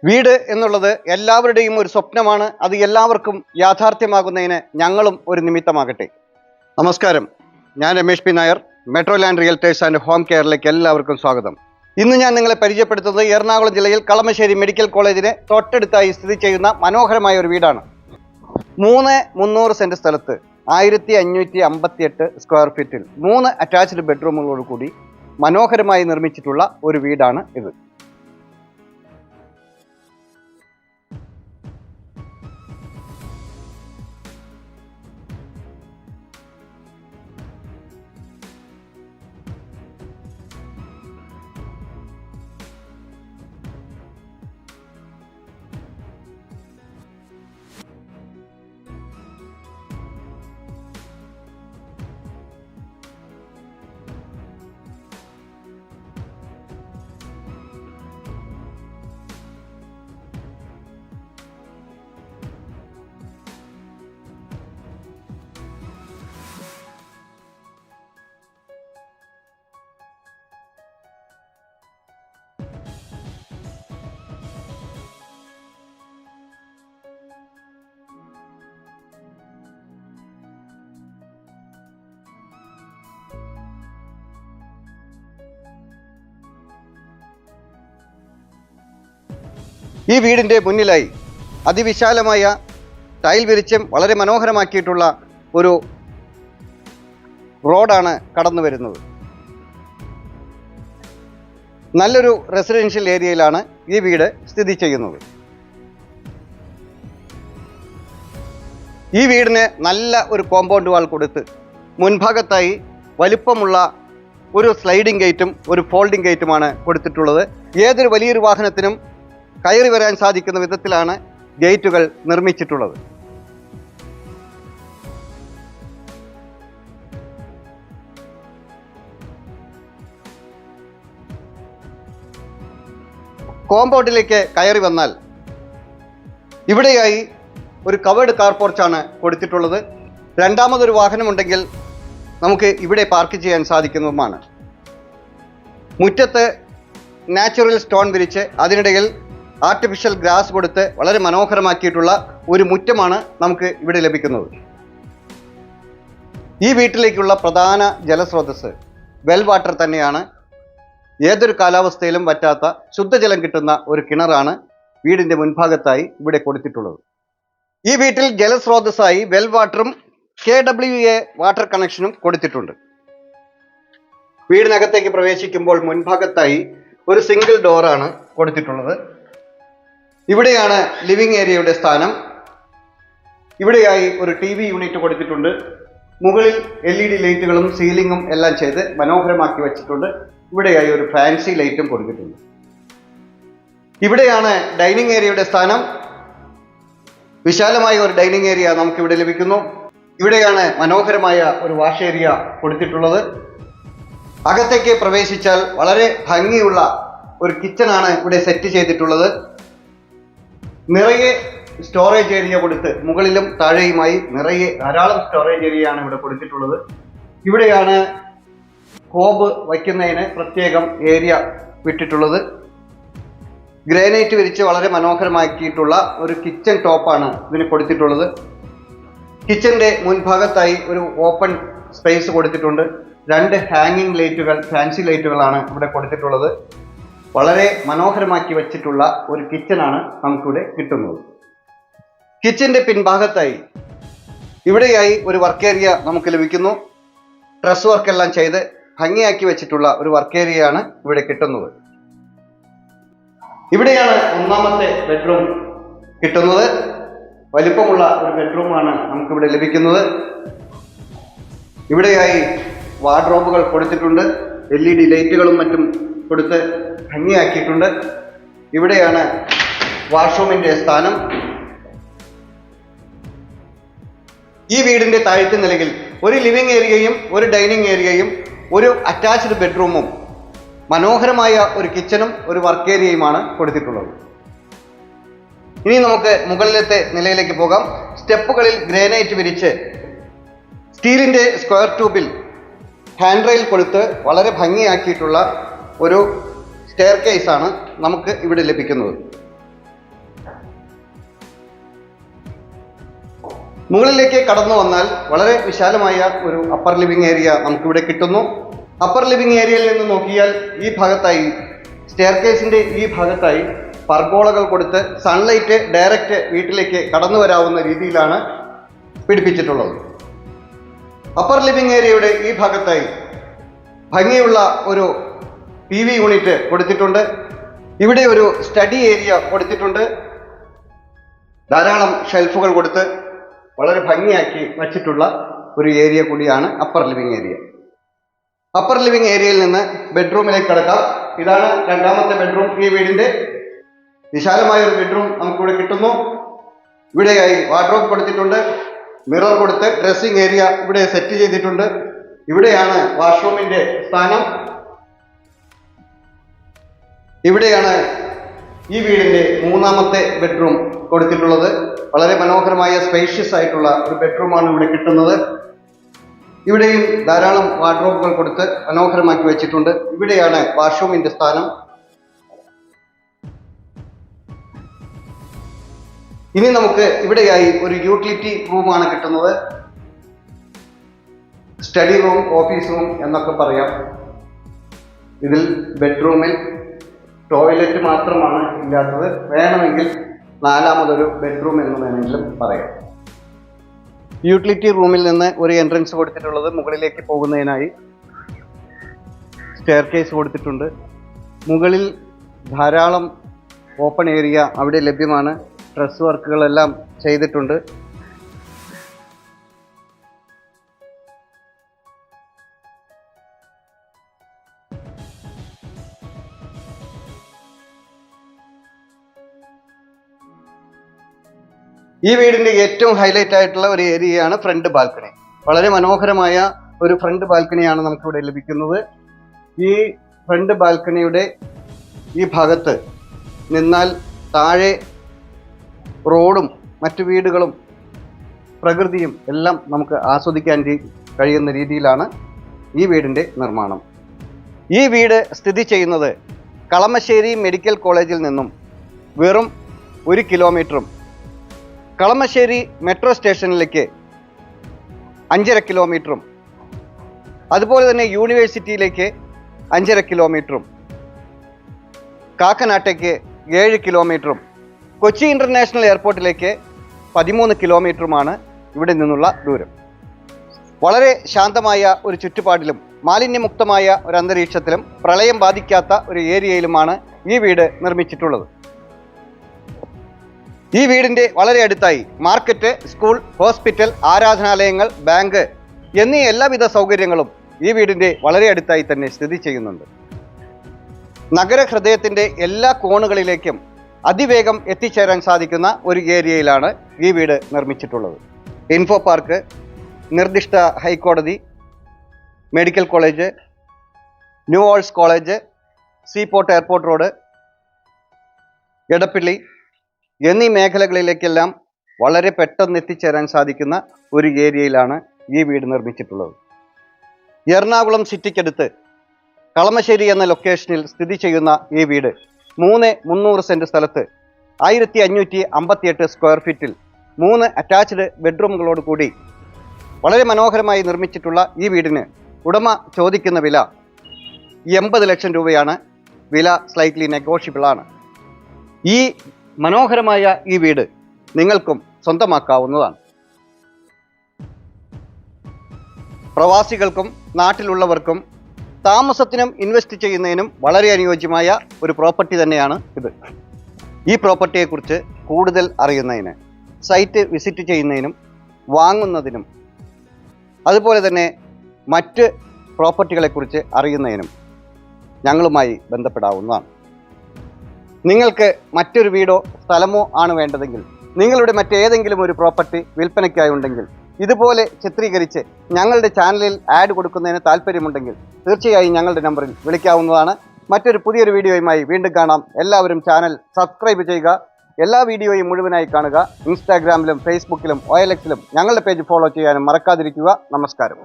വീട് എന്നുള്ളത് എല്ലാവരുടെയും ഒരു സ്വപ്നമാണ്. അത് എല്ലാവർക്കും യാഥാർത്ഥ്യമാകുന്നതിന് ഞങ്ങളും ഒരു നിമിത്തമാകട്ടെ. നമസ്കാരം, ഞാൻ Ramesh P Nair. Metro land realtors and home കെയറിലേക്ക് എല്ലാവർക്കും സ്വാഗതം. ഇന്ന് ഞാൻ നിങ്ങളെ പരിചയപ്പെടുത്തുന്നത് എറണാകുളം ജില്ലയിൽ കളമശ്ശേരി മെഡിക്കൽ കോളേജിന് തൊട്ടടുത്തായി സ്ഥിതി ചെയ്യുന്ന മനോഹരമായ ഒരു വീടാണ്. 300 സെന്റ് സ്ഥലത്ത് 1558 സ്ക്വയർ ഫീറ്റിൽ 3 അറ്റാച്ച്ഡ് ബെഡ്റൂമുകളോട് കൂടി മനോഹരമായി നിർമ്മിച്ചിട്ടുള്ള ഒരു വീടാണ് ഇത്. ഈ വീടിൻ്റെ മുന്നിലായി അതിവിശാലമായ ടൈൽ വിരിച്ചും വളരെ മനോഹരമാക്കിയിട്ടുള്ള ഒരു റോഡാണ് കടന്നു വരുന്നത്. നല്ലൊരു റെസിഡൻഷ്യൽ ഏരിയയിലാണ് ഈ വീട് സ്ഥിതി ചെയ്യുന്നത്. ഈ വീടിന് നല്ല ഒരു കോമ്പൗണ്ട് വാൾ കൊടുത്ത് മുൻഭാഗത്തായി വലിപ്പമുള്ള ഒരു സ്ലൈഡിംഗ് ഗേറ്റും ഒരു ഫോൾഡിംഗ് ഗേറ്റുമാണ് കൊടുത്തിട്ടുള്ളത്. ഏതൊരു വലിയൊരു വാഹനത്തിനും കയറി വരാൻ സാധിക്കുന്ന വിധത്തിലാണ് ഗേറ്റുകൾ നിർമ്മിച്ചിട്ടുള്ളത്. കോമ്പൗണ്ടിലേക്ക് കയറി വന്നാൽ ഇവിടെയായി ഒരു കവേർഡ് കാർ പോർച്ചാണ് കൊടുത്തിട്ടുള്ളത്. രണ്ടാമതൊരു വാഹനമുണ്ടെങ്കിൽ നമുക്ക് ഇവിടെ പാർക്ക് ചെയ്യാൻ സാധിക്കുന്നതുമാണ്. മുറ്റത്ത് നാച്ചുറൽ സ്റ്റോൺ വിരിച്ച് അതിനിടയിൽ ആർട്ടിഫിഷ്യൽ ഗ്രാസ് കൊടുത്ത് വളരെ മനോഹരമാക്കിയിട്ടുള്ള ഒരു മുറ്റമാണ് നമുക്ക് ഇവിടെ ലഭിക്കുന്നത്. ഈ വീട്ടിലേക്കുള്ള പ്രധാന ജലസ്രോതസ് വെൽ വാട്ടർ തന്നെയാണ്. ഏതൊരു കാലാവസ്ഥയിലും വറ്റാത്ത ശുദ്ധജലം കിട്ടുന്ന ഒരു കിണറാണ് വീടിൻ്റെ മുൻഭാഗത്തായി ഇവിടെ കൊടുത്തിട്ടുള്ളത്. ഈ വീട്ടിൽ ജലസ്രോതസ്സായി വെൽ വാട്ടറും KWA വാട്ടർ കണക്ഷനും കൊടുത്തിട്ടുണ്ട്. വീടിനകത്തേക്ക് പ്രവേശിക്കുമ്പോൾ മുൻഭാഗത്തായി ഒരു സിംഗിൾ ഡോറാണ് കൊടുത്തിട്ടുള്ളത്. ഇവിടെയാണ് ലിവിംഗ് ഏരിയയുടെ സ്ഥാനം. ഇവിടെയായി ഒരു TV യൂണിറ്റ് കൊടുത്തിട്ടുണ്ട്. മുകളിൽ LED ലൈറ്റുകളും സീലിംഗും എല്ലാം ചെയ്ത് മനോഹരമാക്കി വെച്ചിട്ടുണ്ട്. ഇവിടെയായി ഒരു ഫാൻസി ലൈറ്റും കൊടുത്തിട്ടുണ്ട്. ഇവിടെയാണ് ഡൈനിങ് ഏരിയയുടെ സ്ഥാനം. വിശാലമായ ഒരു ഡൈനിങ് ഏരിയ നമുക്കിവിടെ ലഭിക്കുന്നു. ഇവിടെയാണ് മനോഹരമായ ഒരു വാഷ് ഏരിയ കൊടുത്തിട്ടുള്ളത്. അകത്തേക്ക് പ്രവേശിച്ചാൽ വളരെ ഭംഗിയുള്ള ഒരു കിച്ചണാണ് ഇവിടെ സെറ്റ് ചെയ്തിട്ടുള്ളത്. നിറയെ സ്റ്റോറേജ് ഏരിയ കൊടുത്ത് മുകളിലും താഴെയുമായി നിറയെ ധാരാളം സ്റ്റോറേജ് ഏരിയയാണ് ഇവിടെ കൊടുത്തിട്ടുള്ളത്. ഇവിടെയാണ് ഹോബ് വയ്ക്കുന്നതിന് പ്രത്യേകം ഏരിയ വിട്ടിട്ടുള്ളത്. ഗ്രാനൈറ്റ് വിരിച്ച് വളരെ മനോഹരമാക്കിയിട്ടുള്ള ഒരു കിച്ചൺ ടോപ്പാണ് ഇതിന് കൊടുത്തിട്ടുള്ളത്. കിച്ചൻ്റെ മുൻഭാഗത്തായി ഒരു ഓപ്പൺ സ്പേസ് കൊടുത്തിട്ടുണ്ട്. 2 ഹാങ്ങിങ് ലൈറ്റുകൾ, ഫാൻസി ലൈറ്റുകളാണ് ഇവിടെ കൊടുത്തിട്ടുള്ളത്. വളരെ മനോഹരമാക്കി വെച്ചിട്ടുള്ള ഒരു കിച്ചണാണ് നമുക്കിവിടെ കിട്ടുന്നത്. കിച്ചൻ്റെ പിൻഭാഗത്തായി ഇവിടെയായി ഒരു വർക്ക് ഏരിയ നമുക്ക് ലഭിക്കുന്നു. ഡ്രസ് വർക്കെല്ലാം ചെയ്ത് ഭംഗിയാക്കി വെച്ചിട്ടുള്ള ഒരു വർക്ക് ഏരിയയാണ് ഇവിടെ കിട്ടുന്നത്. ഇവിടെയാണ് ഒന്നാമത്തെ ബെഡ്റൂം കിട്ടുന്നത്. വലിപ്പമുള്ള ഒരു ബെഡ്റൂമാണ് നമുക്കിവിടെ ലഭിക്കുന്നത്. ഇവിടെയായി വാർഡ്രോബുകൾ കൊടുത്തിട്ടുണ്ട്. LED ലൈറ്റുകളും മറ്റും കൊടുത്ത് ഭംഗിയാക്കിയിട്ടുണ്ട്. ഇവിടെയാണ് വാഷ്റൂമിൻ്റെ സ്ഥാനം. ഈ വീടിൻ്റെ താഴത്തെ നിലയിൽ ഒരു ലിവിംഗ് ഏരിയയും ഒരു ഡൈനിങ് ഏരിയയും ഒരു അറ്റാച്ച്ഡ് ബെഡ്റൂമും മനോഹരമായ ഒരു കിച്ചണും ഒരു വർക്ക് ഏരിയയുമാണ് കൊടുത്തിട്ടുള്ളത്. ഇനി നമുക്ക് മുകളിലത്തെ നിലയിലേക്ക് പോകാം. സ്റ്റെപ്പുകളിൽ ഗ്രാനൈറ്റ് വിരിച്ച് സ്റ്റീലിൻ്റെ സ്ക്വയർ ട്യൂബിൽ ഹാൻഡ് റെയിൽ കൊടുത്ത് വളരെ ഭംഗിയാക്കിയിട്ടുള്ള ഒരു സ്റ്റെയർ കേസാണ് നമുക്ക് ഇവിടെ ലഭിക്കുന്നത്. മുകളിലേക്ക് കടന്നു വന്നാൽ വളരെ വിശാലമായ ഒരു അപ്പർ ലിവിംഗ് ഏരിയ നമുക്കിവിടെ കിട്ടുന്നു. അപ്പർ ലിവിംഗ് ഏരിയയിൽ നിന്ന് നോക്കിയാൽ ഈ ഭാഗത്തായി സ്റ്റെയർകേസിൻ്റെ ഈ ഭാഗത്തായി പർഗോളകൾ കൊടുത്ത് സൺലൈറ്റ് ഡയറക്റ്റ് വീട്ടിലേക്ക് കടന്നു വരാവുന്ന രീതിയിലാണ് പിടിപ്പിച്ചിട്ടുള്ളത്. അപ്പർ ലിവിംഗ് ഏരിയയുടെ ഈ ഭാഗത്തായി ഭംഗിയുള്ള ഒരു PV യൂണിറ്റ് കൊടുത്തിട്ടുണ്ട്. ഇവിടെ ഒരു സ്റ്റഡി ഏരിയ കൊടുത്തിട്ടുണ്ട്. ധാരാളം ഷെൽഫുകൾ കൊടുത്ത് വളരെ ഭംഗിയാക്കി വച്ചിട്ടുള്ള ഒരു ഏരിയ കൂടിയാണ് upper living area. Upper living ഏരിയയിൽ നിന്ന് ബെഡ്റൂമിലേക്ക് കടക്കാം. ഇതാണ് രണ്ടാമത്തെ ബെഡ്റൂം. ഈ വീടിൻ്റെ വിശാലമായ ഒരു ബെഡ്റൂം നമുക്കിവിടെ കിട്ടുന്നു. ഇവിടെയായി വാർഡ്രോബ് കൊടുത്തിട്ടുണ്ട്. മിറർ കൊടുത്ത് ഡ്രസ്സിംഗ് ഏരിയ ഇവിടെ സെറ്റ് ചെയ്തിട്ടുണ്ട്. ഇവിടെയാണ് വാഷ്റൂമിൻ്റെ സ്ഥാനം. ഇവിടെയാണ് ഈ വീടിൻ്റെ മൂന്നാമത്തെ ബെഡ്റൂം കൊടുത്തിട്ടുള്ളത്. വളരെ മനോഹരമായ സ്പേഷ്യസ് ആയിട്ടുള്ള ഒരു ബെഡ്റൂമാണ് ഇവിടെ കിട്ടുന്നത്. ഇവിടെയും ധാരാളം വാർഡ്രോബുകൾ കൊടുത്ത് മനോഹരമാക്കി വെച്ചിട്ടുണ്ട്. ഇവിടെയാണ് വാഷ്റൂമിൻ്റെ സ്ഥാനം. ഇനി നമുക്ക് ഇവിടെയായി ഒരു യൂട്ടിലിറ്റി റൂമാണ് കിട്ടുന്നത്. സ്റ്റഡി റൂം, ഓഫീസ് റൂം എന്നൊക്കെ പറയാം. ഇതിൽ ബെഡ്റൂമിൽ ടോയ്ലറ്റ് മാത്രമാണ് ഇല്ലാത്തത്. വേണമെങ്കിൽ നാലാമതൊരു ബെഡ്റൂം എന്ന് വേണമെങ്കിലും പറയാം. യൂട്ടിലിറ്റി റൂമിൽ നിന്ന് ഒരു എൻട്രൻസ് കൊടുത്തിട്ടുള്ളത് മുകളിലേക്ക് പോകുന്നതിനായി. സ്റ്റെയർകേസ് കൊടുത്തിട്ടുണ്ട്. മുകളിൽ ധാരാളം ഓപ്പൺ ഏരിയ അവിടെ ലഭ്യമാണ്. ഡ്രസ് വർക്കുകളെല്ലാം ചെയ്തിട്ടുണ്ട്. ഈ വീടിൻ്റെ ഏറ്റവും ഹൈലൈറ്റ് ആയിട്ടുള്ള ഒരു ഏരിയയാണ് ഫ്രണ്ട് ബാൽക്കണി. വളരെ മനോഹരമായ ഒരു ഫ്രണ്ട് ബാൽക്കണിയാണ് നമുക്കിവിടെ ലഭിക്കുന്നത്. ഈ ഫ്രണ്ട് ബാൽക്കണിയുടെ ഈ ഭാഗത്ത് നിന്നാൽ താഴെ റോഡും മറ്റു വീടുകളും പ്രകൃതിയും എല്ലാം നമുക്ക് ആസ്വദിക്കാൻ കഴിയുന്ന രീതിയിലാണ് ഈ വീടിൻ്റെ നിർമ്മാണം. ഈ വീട് സ്ഥിതി ചെയ്യുന്നത് കളമശ്ശേരി മെഡിക്കൽ കോളേജിൽ നിന്നും വെറും 1 കിലോമീറ്ററും കളമശ്ശേരി മെട്രോ സ്റ്റേഷനിലേക്ക് 5.5 കിലോമീറ്ററും അതുപോലെ തന്നെ യൂണിവേഴ്സിറ്റിയിലേക്ക് 5.5 കിലോമീറ്ററും കാക്കനാട്ടേക്ക് 7 കിലോമീറ്ററും കൊച്ചി ഇൻ്റർനാഷണൽ എയർപോർട്ടിലേക്ക് 13 കിലോമീറ്ററുമാണ് ഇവിടെ നിന്നുള്ള ദൂരം. വളരെ ശാന്തമായ ഒരു ചുറ്റുപാടിലും മാലിന്യമുക്തമായ ഒരു അന്തരീക്ഷത്തിലും പ്രളയം ബാധിക്കാത്ത ഒരു ഏരിയയിലുമാണ് ഈ വീട് നിർമ്മിച്ചിട്ടുള്ളത്. ഈ വീടിൻ്റെ വളരെ അടുത്തായി മാർക്കറ്റ്, സ്കൂൾ, ഹോസ്പിറ്റൽ, ആരാധനാലയങ്ങൾ, ബാങ്ക് എന്നീ എല്ലാവിധ സൗകര്യങ്ങളും ഈ വീടിൻ്റെ വളരെ അടുത്തായി തന്നെ സ്ഥിതി ചെയ്യുന്നുണ്ട്. നഗരഹൃദയത്തിൻ്റെ എല്ലാ കോണുകളിലേക്കും അതിവേഗം എത്തിച്ചേരാൻ സാധിക്കുന്ന ഒരു ഏരിയയിലാണ് ഈ വീട് നിർമ്മിച്ചിട്ടുള്ളത്. ഇൻഫോ പാർക്ക്, നിർദ്ദിഷ്ട ഹൈക്കോടതി, മെഡിക്കൽ കോളേജ്, ന്യൂ ഓൾസ് college, seaport airport road, Edappally എന്നീ മേഖലകളിലേക്കെല്ലാം വളരെ പെട്ടെന്ന് എത്തിച്ചേരാൻ സാധിക്കുന്ന ഒരു ഏരിയയിലാണ് ഈ വീട് നിർമ്മിച്ചിട്ടുള്ളത്. എറണാകുളം സിറ്റിക്കടുത്ത് കളമശ്ശേരി എന്ന ലൊക്കേഷനിൽ സ്ഥിതി ചെയ്യുന്ന ഈ വീട് 300 സെൻറ്റ് സ്ഥലത്ത് 1558 സ്ക്വയർ ഫീറ്റിൽ 3 അറ്റാച്ച്ഡ് ബെഡ്റൂമുകളോട് കൂടി വളരെ മനോഹരമായി നിർമ്മിച്ചിട്ടുള്ള ഈ വീടിന് ഉടമ ചോദിക്കുന്ന വില 80 ലക്ഷം രൂപയാണ്. വില സ്ലൈറ്റ്ലി നെഗോഷ്യബിൾ ആണ്. ഈ മനോഹരമായ ഈ വീട് നിങ്ങൾക്കും സ്വന്തമാക്കാവുന്നതാണ്. പ്രവാസികൾക്കും നാട്ടിലുള്ളവർക്കും താമസത്തിനും ഇൻവെസ്റ്റ് ചെയ്യുന്നതിനും വളരെ അനുയോജ്യമായ ഒരു പ്രോപ്പർട്ടി തന്നെയാണ് ഇത്. ഈ പ്രോപ്പർട്ടിയെക്കുറിച്ച് കൂടുതൽ അറിയുന്നതിന്, സൈറ്റ് വിസിറ്റ് ചെയ്യുന്നതിനും വാങ്ങുന്നതിനും അതുപോലെ തന്നെ മറ്റ് പ്രോപ്പർട്ടികളെക്കുറിച്ച് അറിയുന്നതിനും ഞങ്ങളുമായി ബന്ധപ്പെടാവുന്നതാണ്. നിങ്ങൾക്ക് മറ്റൊരു വീടോ സ്ഥലമോ ആണ് വേണ്ടതെങ്കിൽ, നിങ്ങളുടെ മറ്റേതെങ്കിലും ഒരു പ്രോപ്പർട്ടി വിൽപ്പനയ്ക്കായി ഉണ്ടെങ്കിൽ, ഇതുപോലെ ചിത്രീകരിച്ച് ഞങ്ങളുടെ ചാനലിൽ ആഡ് കൊടുക്കുന്നതിന് താല്പര്യമുണ്ടെങ്കിൽ തീർച്ചയായും ഞങ്ങളുടെ നമ്പറിൽ വിളിക്കാവുന്നതാണ്. മറ്റൊരു പുതിയൊരു വീഡിയോയുമായി വീണ്ടും കാണാം. എല്ലാവരും ചാനൽ സബ്സ്ക്രൈബ് ചെയ്യുക. എല്ലാ വീഡിയോയും മുഴുവനായി കാണുക. ഇൻസ്റ്റാഗ്രാമിലും ഫേസ്ബുക്കിലും OLX-ലും ഞങ്ങളുടെ പേജ് ഫോളോ ചെയ്യാനും മറക്കാതിരിക്കുക. നമസ്കാരം.